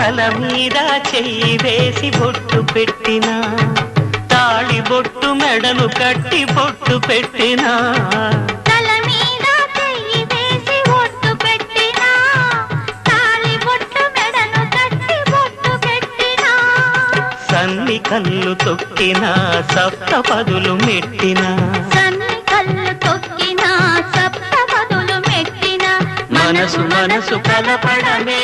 తల మీద చెయ్యి వేసి బొట్టు పెట్టినా తాళి బొట్టు మెడను కట్టి బొట్టు పెట్టినా తల మీద చెయ్యి వేసి బొట్టు పెట్టినా తాళి బొట్టు మెడను కట్టి బొట్టు పెట్టినా సన్ని కళ్ళు తొక్కినా సప్తపదులు మెట్టినా సన్ని కళ్ళు తొక్కినా సప్తపదులు మెట్టినా మనసు మనసు కలపడమే